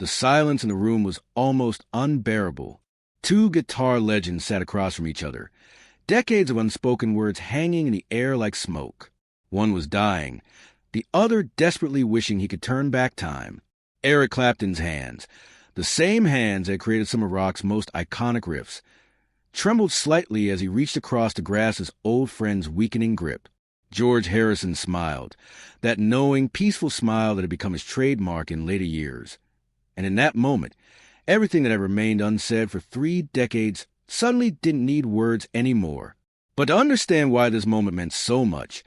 The silence in the room was almost unbearable. Two guitar legends sat across from each other, decades of unspoken words hanging in the air like smoke. One was dying, the other desperately wishing he could turn back time. Eric Clapton's hands, the same hands that created some of rock's most iconic riffs, trembled slightly as he reached across to grasp his old friend's weakening grip. George Harrison smiled, that knowing, peaceful smile that had become his trademark in later years. And in that moment, everything that had remained unsaid for 3 decades suddenly didn't need words anymore. But to understand why this moment meant so much,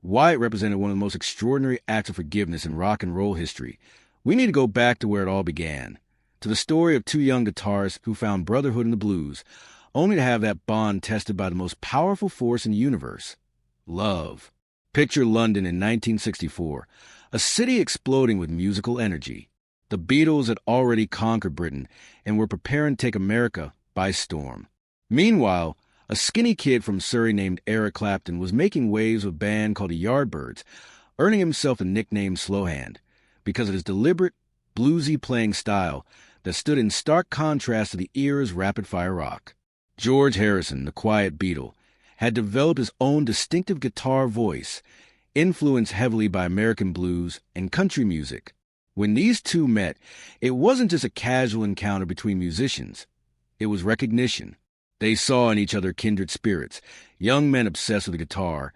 why it represented one of the most extraordinary acts of forgiveness in rock and roll history, we need to go back to where it all began, to the story of two young guitarists who found brotherhood in the blues, only to have that bond tested by the most powerful force in the universe, love. Picture London in 1964, a city exploding with musical energy. The Beatles had already conquered Britain and were preparing to take America by storm. Meanwhile, a skinny kid from Surrey named Eric Clapton was making waves with a band called the Yardbirds, earning himself the nickname Slowhand because of his deliberate, bluesy playing style that stood in stark contrast to the era's rapid-fire rock. George Harrison, the quiet Beatle, had developed his own distinctive guitar voice, influenced heavily by American blues and country music. When these two met, it wasn't just a casual encounter between musicians. It was recognition. They saw in each other kindred spirits, young men obsessed with the guitar,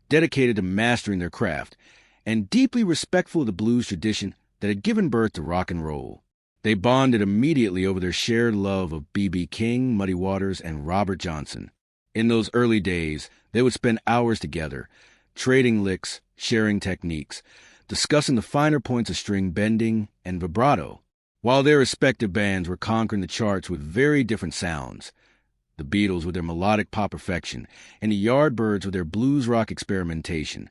dedicated to mastering their craft, and deeply respectful of the blues tradition that had given birth to rock and roll. They bonded immediately over their shared love of B.B. King, Muddy Waters, and Robert Johnson. In those early days, they would spend hours together, trading licks, sharing techniques, discussing the finer points of string bending and vibrato, while their respective bands were conquering the charts with very different sounds. The Beatles with their melodic pop perfection, and the Yardbirds with their blues rock experimentation.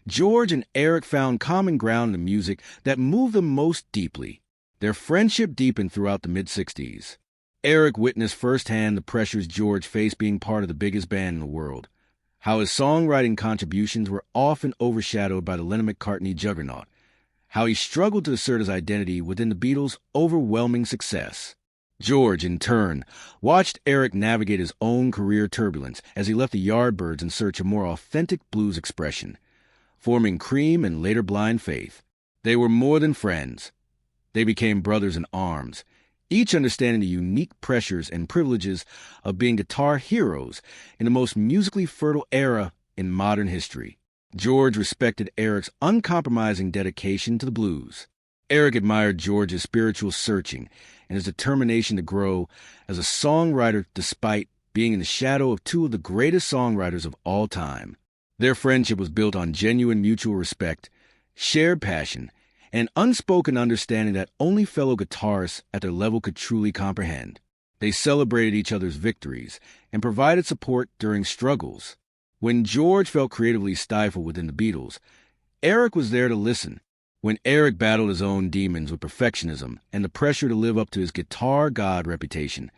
George and Eric found common ground in the music that moved them most deeply. Their friendship deepened throughout the mid-60s. Eric witnessed firsthand the pressures George faced being part of the biggest band in the world, how his songwriting contributions were often overshadowed by the Lennon-McCartney juggernaut, how he struggled to assert his identity within the Beatles' overwhelming success. George, in turn, watched Eric navigate his own career turbulence as he left the Yardbirds in search of more authentic blues expression, forming Cream and later Blind Faith. They were more than friends. They became brothers in arms, each understanding the unique pressures and privileges of being guitar heroes in the most musically fertile era in modern history. George respected Eric's uncompromising dedication to the blues. Eric admired George's spiritual searching and his determination to grow as a songwriter despite being in the shadow of two of the greatest songwriters of all time. Their friendship was built on genuine mutual respect, shared passion, and unspoken understanding that only fellow guitarists at their level could truly comprehend. They celebrated each other's victories and provided support during struggles. When George felt creatively stifled within the Beatles, Eric was there to listen. When Eric battled his own demons with perfectionism and the pressure to live up to his guitar god reputation,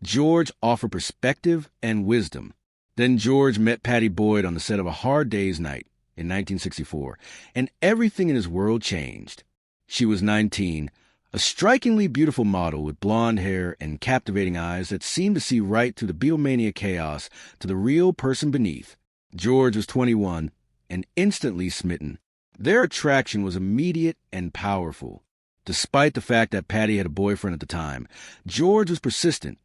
George offered perspective and wisdom. Then George met Pattie Boyd on the set of A Hard Day's Night in 1964, and everything in his world changed. She was 19, a strikingly beautiful model with blonde hair and captivating eyes that seemed to see right through the Beatlemania chaos to the real person beneath. George was 21 and instantly smitten. Their attraction was immediate and powerful. Despite the fact that Pattie had a boyfriend at the time, George was persistent,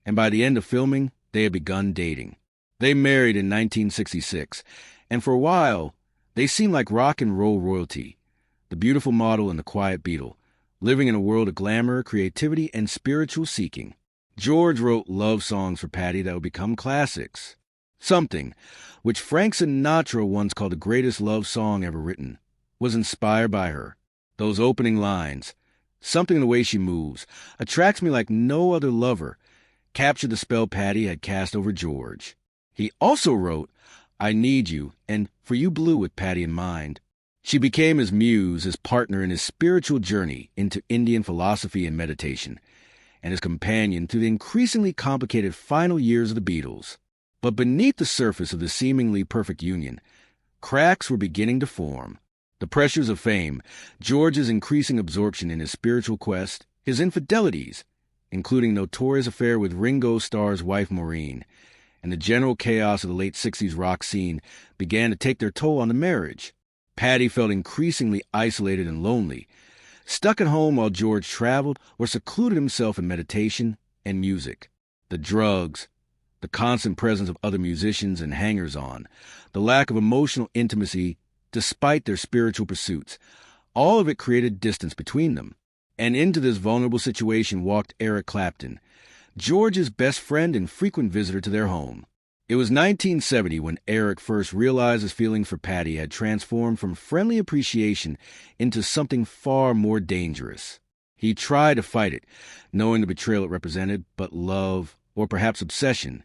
and by the end of filming, they had begun dating. They married in 1966, and for a while, they seemed like rock and roll royalty, the beautiful model and the quiet Beatle, living in a world of glamour, creativity, and spiritual seeking. George wrote love songs for Pattie that would become classics. Something, which Frank Sinatra once called the greatest love song ever written, was inspired by her. Those opening lines, something in the way she moves, attracts me like no other lover, captured the spell Pattie had cast over George. He also wrote I Need You and For You Blue with Pattie in mind. She became his muse, his partner in his spiritual journey into Indian philosophy and meditation, and his companion through the increasingly complicated final years of the Beatles. But beneath the surface of the seemingly perfect union, cracks were beginning to form. The pressures of fame, George's increasing absorption in his spiritual quest, his infidelities, including notorious affair with Ringo Starr's wife Maureen, and the general chaos of the late 60s rock scene began to take their toll on the marriage. Pattie felt increasingly isolated and lonely, stuck at home while George traveled or secluded himself in meditation and music. The drugs, the constant presence of other musicians and hangers-on, the lack of emotional intimacy despite their spiritual pursuits, all of it created distance between them. And into this vulnerable situation walked Eric Clapton, George's best friend and frequent visitor to their home. It was 1970 when Eric first realized his feelings for Pattie had transformed from friendly appreciation into something far more dangerous. He tried to fight it, knowing the betrayal it represented, but love, or perhaps obsession,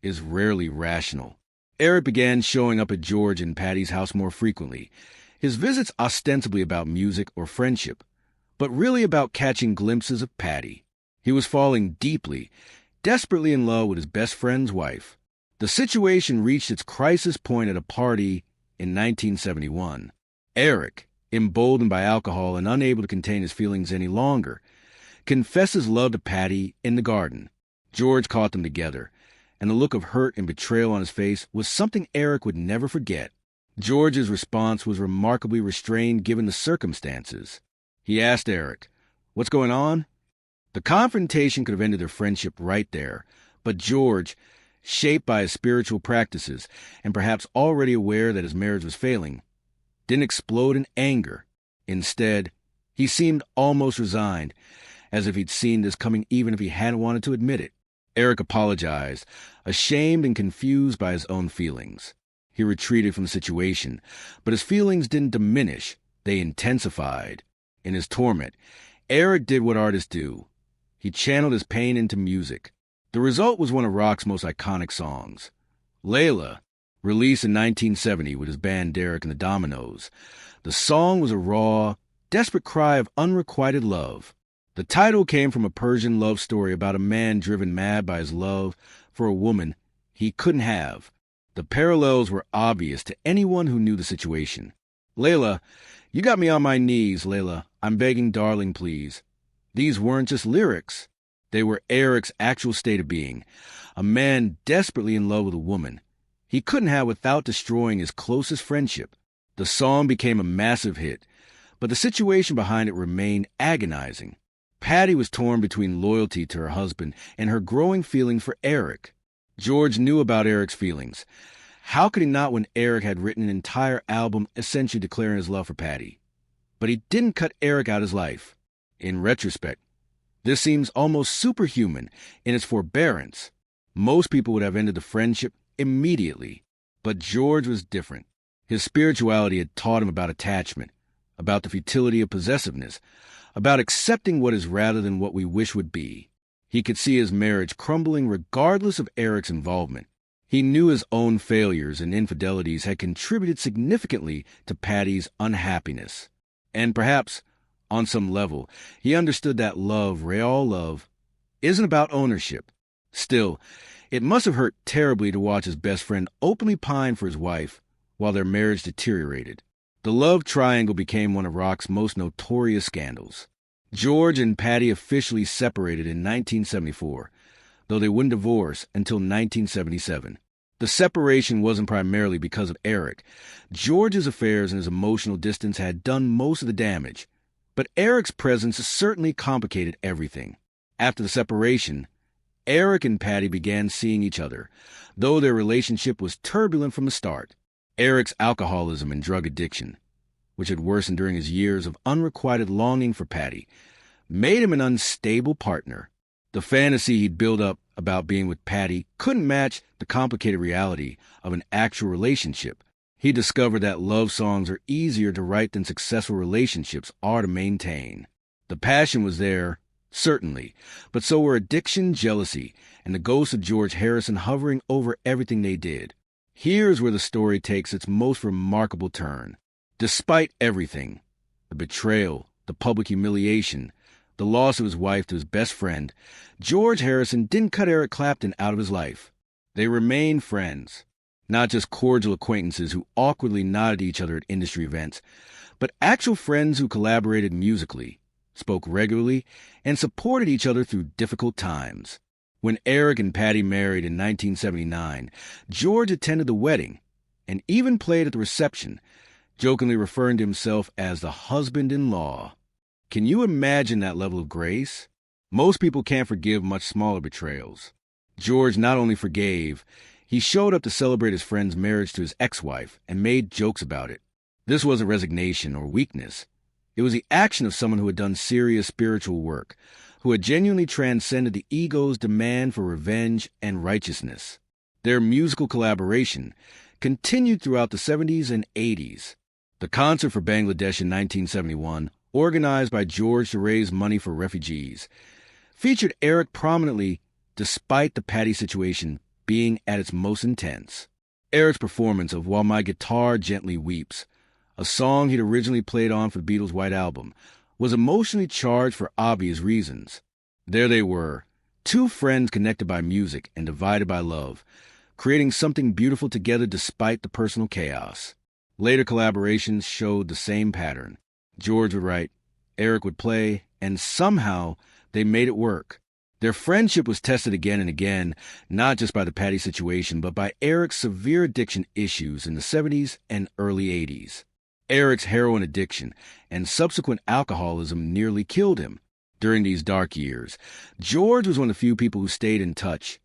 is rarely rational. Eric began showing up at George and Pattie's house more frequently, his visits ostensibly about music or friendship, but really about catching glimpses of Pattie. He was falling deeply, desperately in love with his best friend's wife. The situation reached its crisis point at a party in 1971. Eric, emboldened by alcohol and unable to contain his feelings any longer, confessed his love to Pattie in the garden. George caught them together, and the look of hurt and betrayal on his face was something Eric would never forget. George's response was remarkably restrained given the circumstances. He asked Eric, "What's going on?" The confrontation could have ended their friendship right there, but George, shaped by his spiritual practices and perhaps already aware that his marriage was failing, didn't explode in anger. Instead, he seemed almost resigned, as if he'd seen this coming even if he hadn't wanted to admit it. Eric apologized, ashamed and confused by his own feelings. He retreated from the situation, but his feelings didn't diminish, they intensified. In his torment, Eric did what artists do. He channeled his pain into music. The result was one of rock's most iconic songs. Layla, released in 1970 with his band Derek and the Dominos. The song was a raw, desperate cry of unrequited love. The title came from a Persian love story about a man driven mad by his love for a woman he couldn't have. The parallels were obvious to anyone who knew the situation. Layla, you got me on my knees, Layla. I'm begging, darling, please. These weren't just lyrics. They were Eric's actual state of being, a man desperately in love with a woman he couldn't have without destroying his closest friendship. The song became a massive hit, but the situation behind it remained agonizing. Pattie was torn between loyalty to her husband and her growing feelings for Eric. George knew about Eric's feelings. How could he not when Eric had written an entire album essentially declaring his love for Pattie? But he didn't cut Eric out of his life. In retrospect, this seems almost superhuman in its forbearance. Most people would have ended the friendship immediately, but George was different. His spirituality had taught him about attachment, about the futility of possessiveness, about accepting what is rather than what we wish would be. He could see his marriage crumbling regardless of Eric's involvement. He knew his own failures and infidelities had contributed significantly to Pattie's unhappiness. And perhaps, on some level, he understood that love, real love, isn't about ownership. Still, it must have hurt terribly to watch his best friend openly pine for his wife while their marriage deteriorated. The love triangle became one of rock's most notorious scandals. George and Pattie officially separated in 1974, though they wouldn't divorce until 1977. The separation wasn't primarily because of Eric. George's affairs and his emotional distance had done most of the damage, but Eric's presence certainly complicated everything. After the separation, Eric and Pattie began seeing each other, though their relationship was turbulent from the start. Eric's alcoholism and drug addiction, which had worsened during his years of unrequited longing for Pattie, made him an unstable partner. The fantasy he'd built up about being with Pattie couldn't match the complicated reality of an actual relationship. He discovered that love songs are easier to write than successful relationships are to maintain. The passion was there, certainly, but so were addiction, jealousy, and the ghost of George Harrison hovering over everything they did. Here's where the story takes its most remarkable turn. Despite everything, the betrayal, the public humiliation, the loss of his wife to his best friend, George Harrison didn't cut Eric Clapton out of his life. They remained friends, not just cordial acquaintances who awkwardly nodded to each other at industry events, but actual friends who collaborated musically, spoke regularly, and supported each other through difficult times. When Eric and Pattie married in 1979, George attended the wedding and even played at the reception, jokingly referring to himself as the husband-in-law. Can you imagine that level of grace? Most people can't forgive much smaller betrayals. George not only forgave, he showed up to celebrate his friend's marriage to his ex-wife and made jokes about it. This wasn't resignation or weakness. It was the action of someone who had done serious spiritual work, who had genuinely transcended the ego's demand for revenge and righteousness. Their musical collaboration continued throughout the 70s and 80s. The concert for Bangladesh in 1971, organized by George to raise money for refugees, featured Eric prominently despite the Pattie situation being at its most intense. Eric's performance of While My Guitar Gently Weeps, a song he'd originally played on for the Beatles' White Album, was emotionally charged for obvious reasons. There they were, two friends connected by music and divided by love, creating something beautiful together despite the personal chaos. Later collaborations showed the same pattern. George would write, Eric would play, and somehow they made it work. Their friendship was tested again and again, not just by the Pattie situation, but by Eric's severe addiction issues in the 70s and early 80s. Eric's heroin addiction and subsequent alcoholism nearly killed him. During these dark years, George was one of the few people who stayed in touch,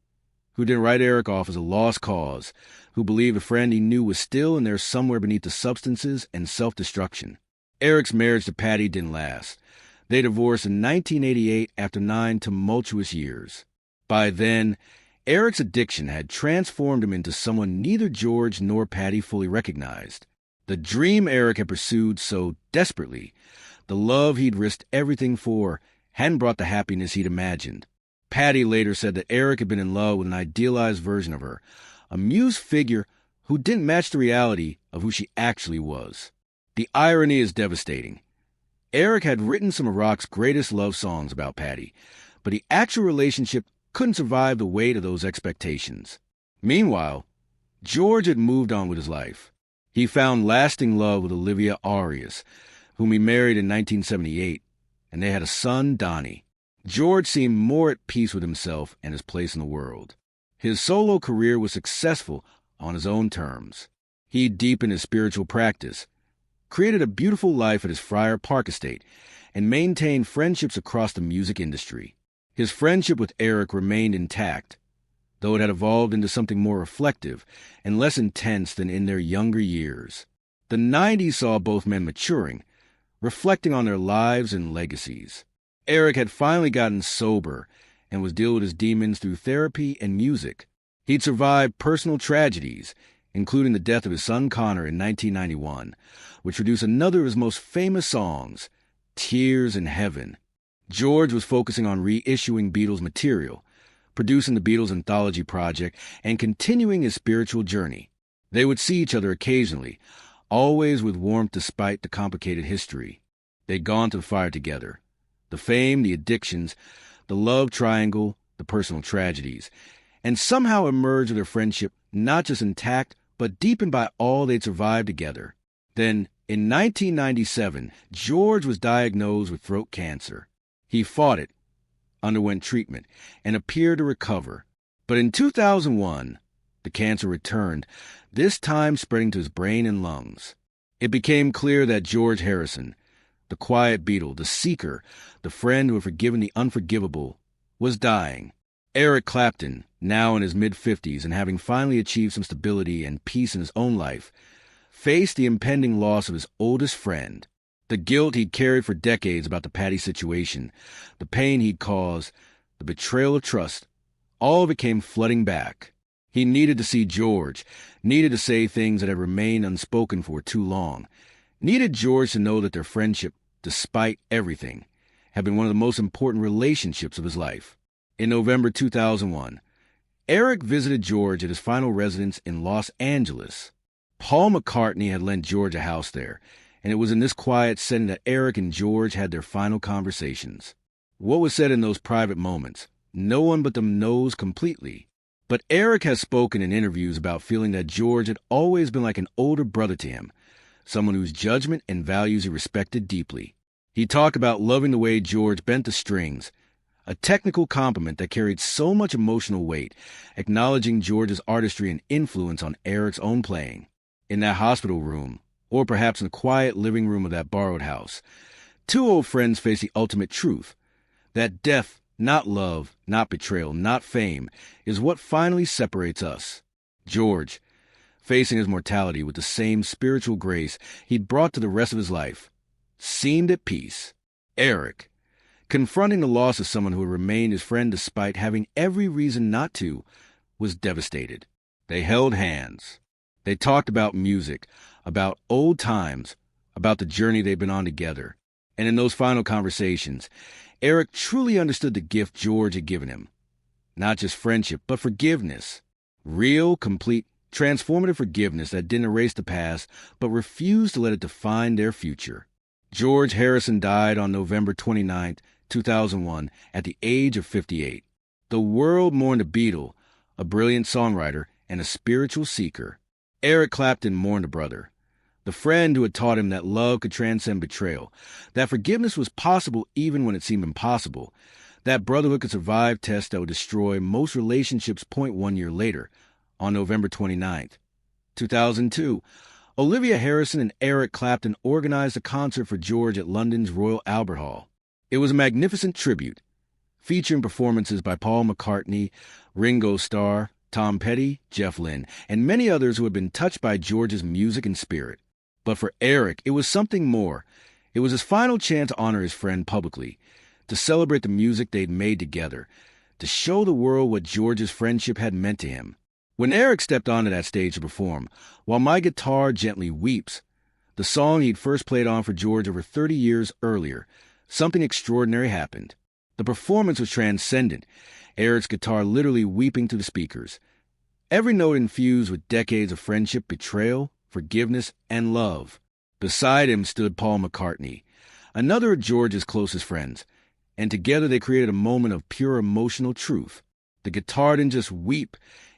who didn't write Eric off as a lost cause, who believed a friend he knew was still in there somewhere beneath the substances and self-destruction. Eric's marriage to Pattie didn't last. They divorced in 1988 after 9 tumultuous years. By then, Eric's addiction had transformed him into someone neither George nor Pattie fully recognized. The dream Eric had pursued so desperately, the love he'd risked everything for, hadn't brought the happiness he'd imagined. Pattie later said that Eric had been in love with an idealized version of her, a muse figure who didn't match the reality of who she actually was. The irony is devastating. Eric had written some of rock's greatest love songs about Pattie, but the actual relationship couldn't survive the weight of those expectations. Meanwhile, George had moved on with his life. He found lasting love with Olivia Arias, whom he married in 1978, and they had a son, Donnie. George seemed more at peace with himself and his place in the world. His solo career was successful on his own terms. He deepened his spiritual practice, created a beautiful life at his Friar Park estate, and maintained friendships across the music industry. His friendship with Eric remained intact, though it had evolved into something more reflective and less intense than in their younger years. The 90s saw both men maturing, reflecting on their lives and legacies. Eric had finally gotten sober and was dealing with his demons through therapy and music. He'd survived personal tragedies, including the death of his son Connor in 1991, which produced another of his most famous songs, Tears in Heaven. George was focusing on reissuing Beatles material, producing the Beatles anthology project, and continuing his spiritual journey. They would see each other occasionally, always with warmth despite the complicated history. They'd gone to the fire together. The fame, the addictions, the love triangle, the personal tragedies, and somehow emerged with their friendship not just intact, but deepened by all they'd survived together. Then, in 1997, George was diagnosed with throat cancer. He fought it, underwent treatment, and appeared to recover. But in 2001, the cancer returned, this time spreading to his brain and lungs. It became clear that George Harrison, the quiet Beatle, the seeker, the friend who had forgiven the unforgivable, was dying. Eric Clapton, now in his mid-50s and having finally achieved some stability and peace in his own life, faced the impending loss of his oldest friend. The guilt he'd carried for decades about the Pattie situation, the pain he'd caused, the betrayal of trust, all of it came flooding back. He needed to see George, needed to say things that had remained unspoken for too long, needed George to know that their friendship, despite everything, had been one of the most important relationships of his life. In November 2001, Eric visited George at his final residence in Los Angeles. Paul McCartney had lent George a house there, and it was in this quiet setting that Eric and George had their final conversations. What was said in those private moments, no one but them knows completely. But Eric has spoken in interviews about feeling that George had always been like an older brother to him, someone whose judgment and values he respected deeply. He talked about loving the way George bent the strings, a technical compliment that carried so much emotional weight, acknowledging George's artistry and influence on Eric's own playing. In that hospital room, or perhaps in the quiet living room of that borrowed house, two old friends face the ultimate truth, that death, not love, not betrayal, not fame, is what finally separates us. George, facing his mortality with the same spiritual grace he brought to the rest of his life, seemed at peace. Eric, confronting the loss of someone who had remained his friend despite having every reason not to, was devastated. They held hands. They talked about music, about old times, about the journey they'd been on together. And in those final conversations, Eric truly understood the gift George had given him. Not just friendship, but forgiveness. Real, complete, transformative forgiveness that didn't erase the past, but refused to let it define their future. George Harrison died on November 29, 2001, at the age of 58. The world mourned a Beatle, a brilliant songwriter, and a spiritual seeker. Eric Clapton mourned a brother, the friend who had taught him that love could transcend betrayal, that forgiveness was possible even when it seemed impossible, that brotherhood could survive tests that would destroy most relationships. 1 year later, on November 29, 2002, Olivia Harrison and Eric Clapton organized a concert for George at London's Royal Albert Hall. It was a magnificent tribute, featuring performances by Paul McCartney, Ringo Starr, Tom Petty, Jeff Lynne, and many others who had been touched by George's music and spirit. But for Eric, it was something more. It was his final chance to honor his friend publicly, to celebrate the music they'd made together, to show the world what George's friendship had meant to him. When Eric stepped onto that stage to perform, While My Guitar Gently Weeps, the song he'd first played on for George over 30 years earlier, something extraordinary happened. The performance was transcendent, Eric's guitar literally weeping through the speakers. Every note infused with decades of friendship, betrayal, forgiveness, and love. Beside him stood Paul McCartney, another of George's closest friends, and together they created a moment of pure emotional truth. The guitar didn't just weep,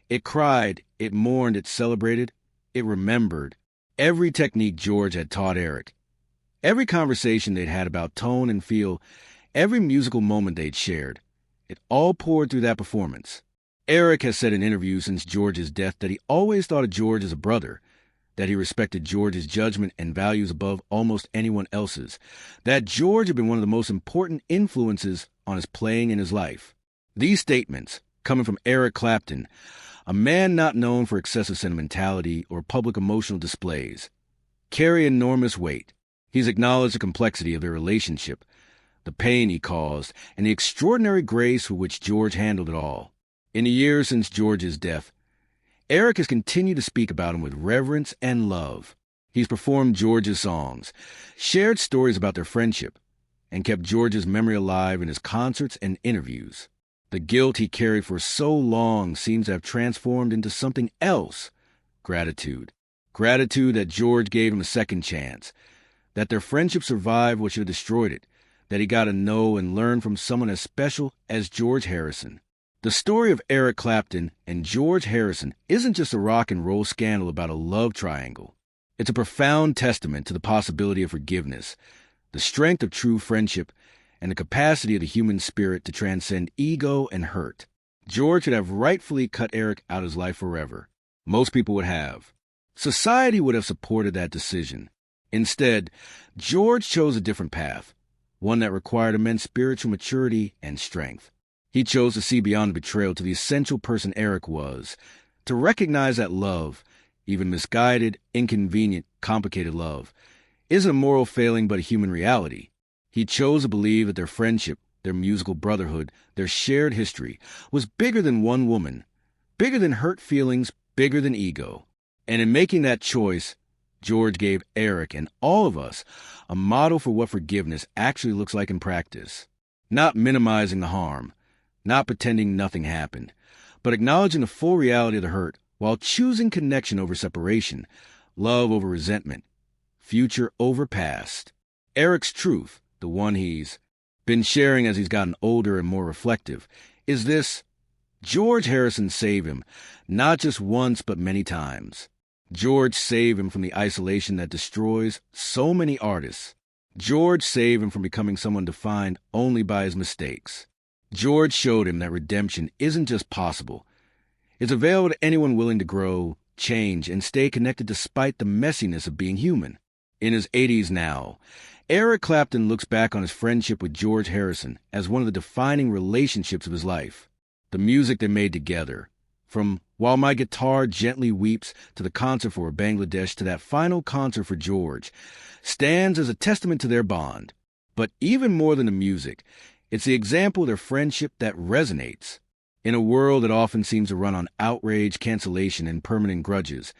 it cried, it mourned, it celebrated, it remembered. Every technique George had taught Eric, every conversation they'd had about tone and feel, every musical moment they'd shared, it all poured through that performance. Eric has said in interviews since George's death that he always thought of George as a brother, that he respected George's judgment and values above almost anyone else's, that George had been one of the most important influences on his playing in his life. These statements, coming from Eric Clapton, a man not known for excessive sentimentality or public emotional displays, carry enormous weight. He's acknowledged the complexity of their relationship, the pain he caused, and the extraordinary grace with which George handled it all. In the years since George's death, Eric has continued to speak about him with reverence and love. He's performed George's songs, shared stories about their friendship, and kept George's memory alive in his concerts and interviews. The guilt he carried for so long seems to have transformed into something else: gratitude. Gratitude that George gave him a second chance, that their friendship survived what should have destroyed it, that he got to know and learn from someone as special as George Harrison. The story of Eric Clapton and George Harrison isn't just a rock and roll scandal about a love triangle. It's a profound testament to the possibility of forgiveness, the strength of true friendship, and the capacity of the human spirit to transcend ego and hurt. George should have rightfully cut Eric out of his life forever. Most people would have. Society would have supported that decision. Instead, George chose a different path, one that required immense spiritual maturity and strength. He chose to see beyond betrayal to the essential person Eric was, to recognize that love, even misguided, inconvenient, complicated love, isn't a moral failing but a human reality. He chose to believe that their friendship, their musical brotherhood, their shared history, was bigger than one woman, bigger than hurt feelings, bigger than ego. And in making that choice, George gave Eric and all of us a model for what forgiveness actually looks like in practice. Not minimizing the harm, not pretending nothing happened, but acknowledging the full reality of the hurt while choosing connection over separation, love over resentment, future over past. Eric's truth, the one he's been sharing as he's gotten older and more reflective, is this: George Harrison saved him, not just once but many times. George saved him from the isolation that destroys so many artists. George saved him from becoming someone defined only by his mistakes. George showed him that redemption isn't just possible. It's available to anyone willing to grow, change, and stay connected despite the messiness of being human. In his 80s now, Eric Clapton looks back on his friendship with George Harrison as one of the defining relationships of his life. The music they made together, from While My Guitar Gently Weeps to the concert for Bangladesh to that final concert for George, stands as a testament to their bond. But even more than the music, it's the example of their friendship that resonates. In a world that often seems to run on outrage, cancellation, and permanent grudges,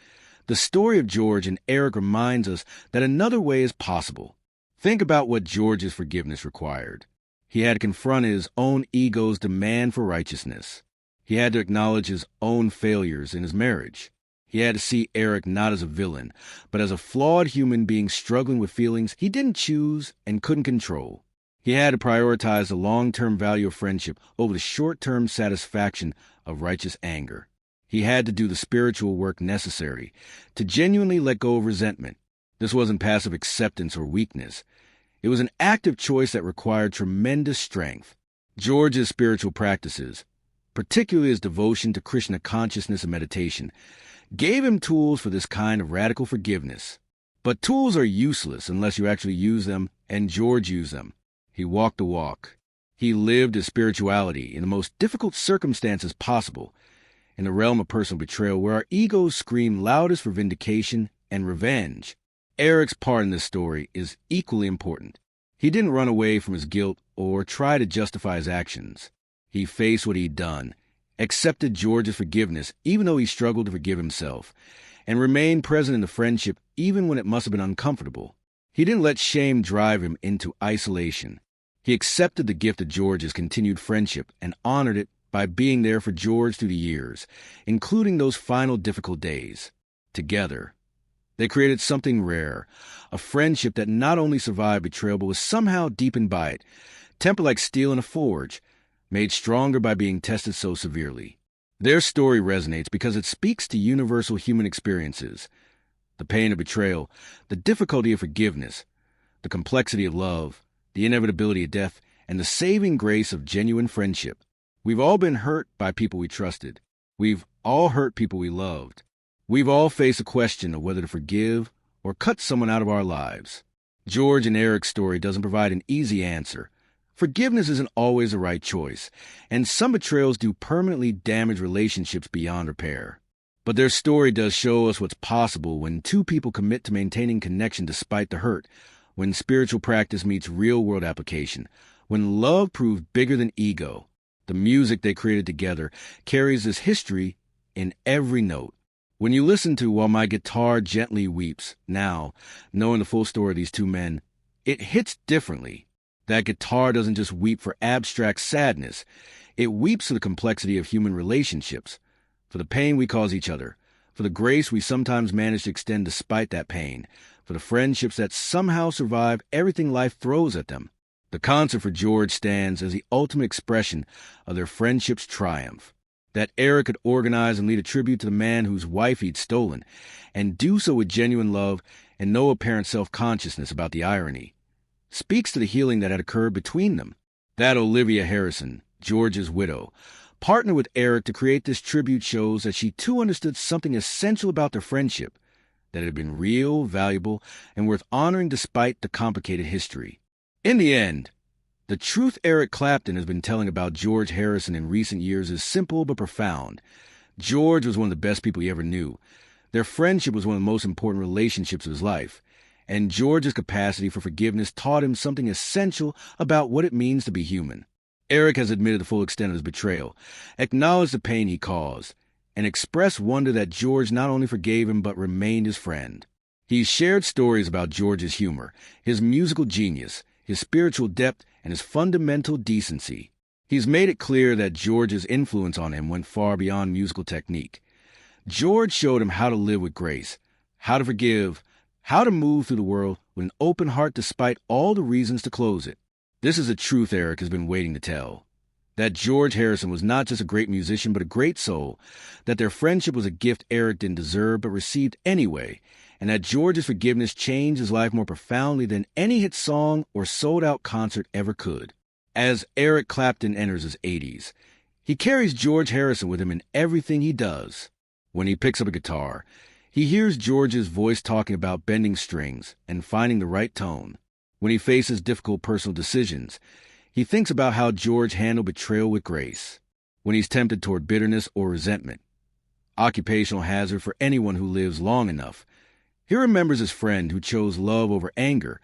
the story of George and Eric reminds us that another way is possible. Think about what George's forgiveness required. He had to confront his own ego's demand for righteousness. He had to acknowledge his own failures in his marriage. He had to see Eric not as a villain, but as a flawed human being struggling with feelings he didn't choose and couldn't control. He had to prioritize the long-term value of friendship over the short-term satisfaction of righteous anger. He had to do the spiritual work necessary to genuinely let go of resentment. This wasn't passive acceptance or weakness. It was an active choice that required tremendous strength. George's spiritual practices, particularly his devotion to Krishna consciousness and meditation, gave him tools for this kind of radical forgiveness. But tools are useless unless you actually use them, and George used them. He walked the walk. He lived his spirituality in the most difficult circumstances possible, in the realm of personal betrayal where our egos scream loudest for vindication and revenge. Eric's part in this story is equally important. He didn't run away from his guilt or try to justify his actions. He faced what he'd done, accepted George's forgiveness even though he struggled to forgive himself, and remained present in the friendship even when it must have been uncomfortable. He didn't let shame drive him into isolation. He accepted the gift of George's continued friendship and honored it by being there for George through the years, including those final difficult days. Together, they created something rare, a friendship that not only survived betrayal but was somehow deepened by it, tempered like steel in a forge, made stronger by being tested so severely. Their story resonates because it speaks to universal human experiences: the pain of betrayal, the difficulty of forgiveness, the complexity of love, the inevitability of death, and the saving grace of genuine friendship. We've all been hurt by people we trusted. We've all hurt people we loved. We've all faced a question of whether to forgive or cut someone out of our lives. George and Eric's story doesn't provide an easy answer. Forgiveness isn't always the right choice, and some betrayals do permanently damage relationships beyond repair. But their story does show us what's possible when two people commit to maintaining connection despite the hurt, when spiritual practice meets real-world application, when love proves bigger than ego. The music they created together carries this history in every note. When you listen to While My Guitar Gently Weeps, now, knowing the full story of these two men, it hits differently. That guitar doesn't just weep for abstract sadness. It weeps for the complexity of human relationships, for the pain we cause each other, for the grace we sometimes manage to extend despite that pain, for the friendships that somehow survive everything life throws at them. The concert for George stands as the ultimate expression of their friendship's triumph. That Eric could organize and lead a tribute to the man whose wife he'd stolen, and do so with genuine love and no apparent self-consciousness about the irony, speaks to the healing that had occurred between them. That Olivia Harrison, George's widow, partnered with Eric to create this tribute shows that she too understood something essential about their friendship, that it had been real, valuable, and worth honoring despite the complicated history. In the end, the truth Eric Clapton has been telling about George Harrison in recent years is simple but profound. George was one of the best people he ever knew. Their friendship was one of the most important relationships of his life, and George's capacity for forgiveness taught him something essential about what it means to be human. Eric has admitted the full extent of his betrayal, acknowledged the pain he caused, and expressed wonder that George not only forgave him but remained his friend. He's shared stories about George's humor, his musical genius, his spiritual depth, and his fundamental decency. He's made it clear that George's influence on him went far beyond musical technique. George showed him how to live with grace, how to forgive, how to move through the world with an open heart despite all the reasons to close it. This is a truth Eric has been waiting to tell. That George Harrison was not just a great musician but a great soul, that their friendship was a gift Eric didn't deserve but received anyway, and that George's forgiveness changed his life more profoundly than any hit song or sold-out concert ever could. As Eric Clapton enters his 80s, he carries George Harrison with him in everything he does. When he picks up a guitar, he hears George's voice talking about bending strings and finding the right tone. When he faces difficult personal decisions, he thinks about how George handled betrayal with grace. When he's tempted toward bitterness or resentment, occupational hazard for anyone who lives long enough, he remembers his friend who chose love over anger,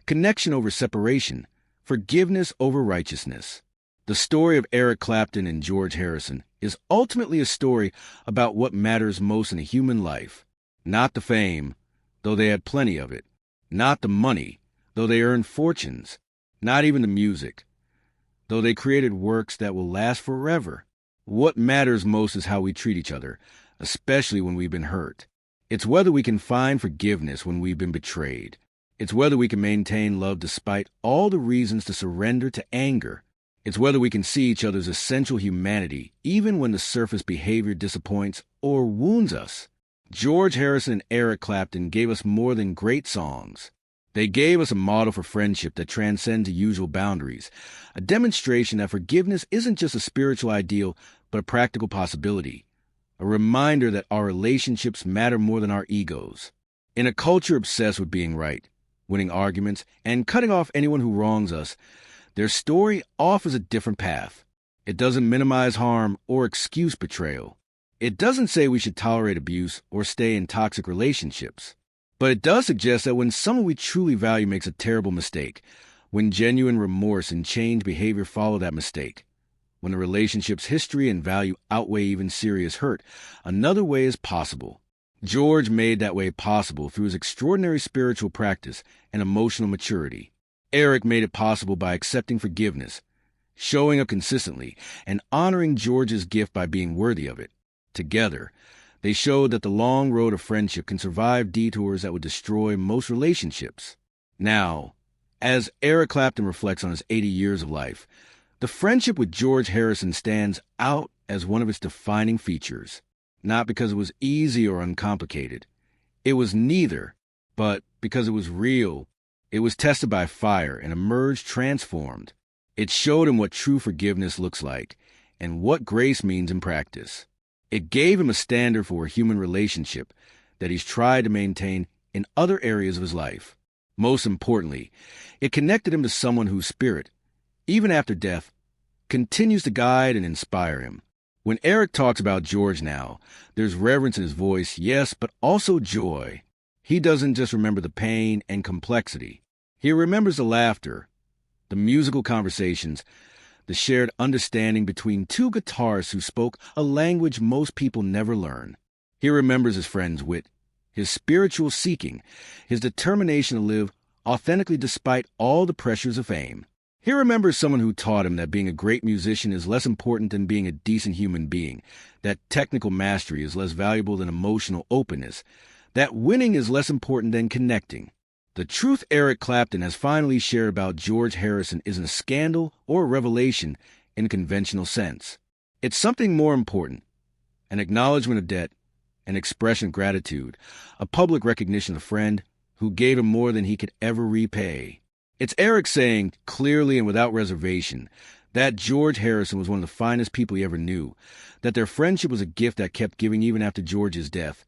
connection over separation, forgiveness over righteousness. The story of Eric Clapton and George Harrison is ultimately a story about what matters most in a human life. Not the fame, though they had plenty of it. Not the money, though they earned fortunes. Not even the music, though they created works that will last forever. What matters most is how we treat each other, especially when we've been hurt. It's whether we can find forgiveness when we've been betrayed. It's whether we can maintain love despite all the reasons to surrender to anger. It's whether we can see each other's essential humanity, even when the surface behavior disappoints or wounds us. George Harrison and Eric Clapton gave us more than great songs. They gave us a model for friendship that transcends the usual boundaries, a demonstration that forgiveness isn't just a spiritual ideal, but a practical possibility, a reminder that our relationships matter more than our egos. In a culture obsessed with being right, winning arguments, and cutting off anyone who wrongs us, their story offers a different path. It doesn't minimize harm or excuse betrayal. It doesn't say we should tolerate abuse or stay in toxic relationships. But it does suggest that when someone we truly value makes a terrible mistake, when genuine remorse and changed behavior follow that mistake, when the relationship's history and value outweigh even serious hurt, another way is possible. George made that way possible through his extraordinary spiritual practice and emotional maturity. Eric made it possible by accepting forgiveness, showing up consistently, and honoring George's gift by being worthy of it. Together, they showed that the long road of friendship can survive detours that would destroy most relationships. Now, as Eric Clapton reflects on his 80 years of life, the friendship with George Harrison stands out as one of its defining features. Not because it was easy or uncomplicated. It was neither, but because it was real. It was tested by fire and emerged transformed. It showed him what true forgiveness looks like and what grace means in practice. It gave him a standard for a human relationship that he's tried to maintain in other areas of his life. Most importantly, it connected him to someone whose spirit, even after death, continues to guide and inspire him. When Eric talks about George now, there's reverence in his voice, yes, but also joy. He doesn't just remember the pain and complexity. He remembers the laughter, the musical conversations, the shared understanding between two guitarists who spoke a language most people never learn. He remembers his friend's wit, his spiritual seeking, his determination to live authentically despite all the pressures of fame. He remembers someone who taught him that being a great musician is less important than being a decent human being, that technical mastery is less valuable than emotional openness, that winning is less important than connecting. The truth Eric Clapton has finally shared about George Harrison isn't a scandal or a revelation in a conventional sense. It's something more important, an acknowledgement of debt, an expression of gratitude, a public recognition of a friend who gave him more than he could ever repay. It's Eric saying, clearly and without reservation, that George Harrison was one of the finest people he ever knew, that their friendship was a gift that kept giving even after George's death,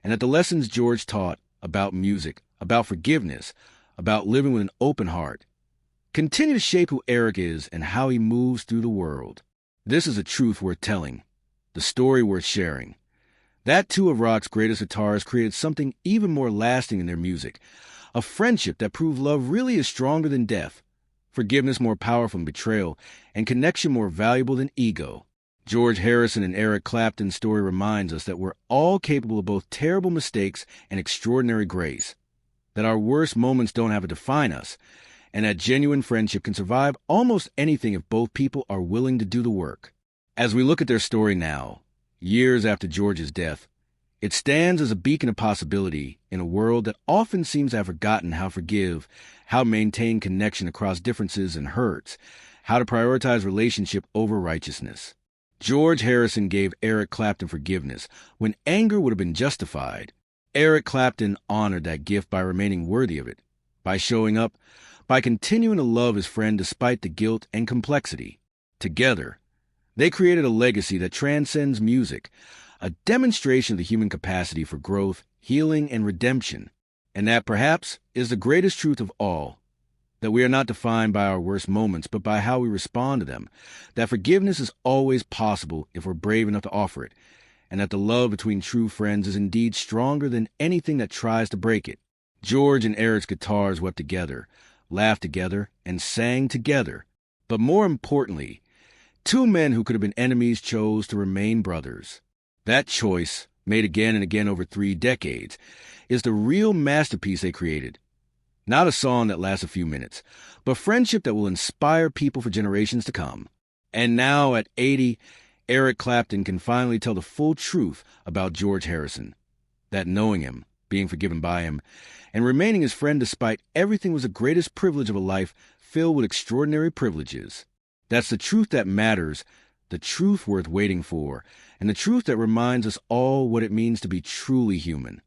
and that the lessons George taught about music, about forgiveness, about living with an open heart, continue to shape who Eric is and how he moves through the world. This is a truth worth telling, the story worth sharing. That two of rock's greatest guitarists created something even more lasting in their music, a friendship that proved love really is stronger than death, forgiveness more powerful than betrayal, and connection more valuable than ego. George Harrison and Eric Clapton's story reminds us that we're all capable of both terrible mistakes and extraordinary grace, that our worst moments don't have to define us, and that genuine friendship can survive almost anything if both people are willing to do the work. As we look at their story now, years after George's death, it stands as a beacon of possibility in a world that often seems to have forgotten how to forgive, how to maintain connection across differences and hurts, how to prioritize relationship over righteousness. George Harrison gave Eric Clapton forgiveness when anger would have been justified. Eric Clapton honored that gift by remaining worthy of it, by showing up, by continuing to love his friend despite the guilt and complexity. Together, they created a legacy that transcends music, a demonstration of the human capacity for growth, healing, and redemption. And that, perhaps, is the greatest truth of all, that we are not defined by our worst moments, but by how we respond to them, that forgiveness is always possible if we're brave enough to offer it, and that the love between true friends is indeed stronger than anything that tries to break it. George and Eric's guitars wept together, laughed together, and sang together. But more importantly, two men who could have been enemies chose to remain brothers. That choice, made again and again over 3 decades, is the real masterpiece they created. Not a song that lasts a few minutes, but friendship that will inspire people for generations to come. And now, at 80, Eric Clapton can finally tell the full truth about George Harrison. That knowing him, being forgiven by him, and remaining his friend despite everything was the greatest privilege of a life filled with extraordinary privileges. That's the truth that matters, the truth worth waiting for, and the truth that reminds us all what it means to be truly human.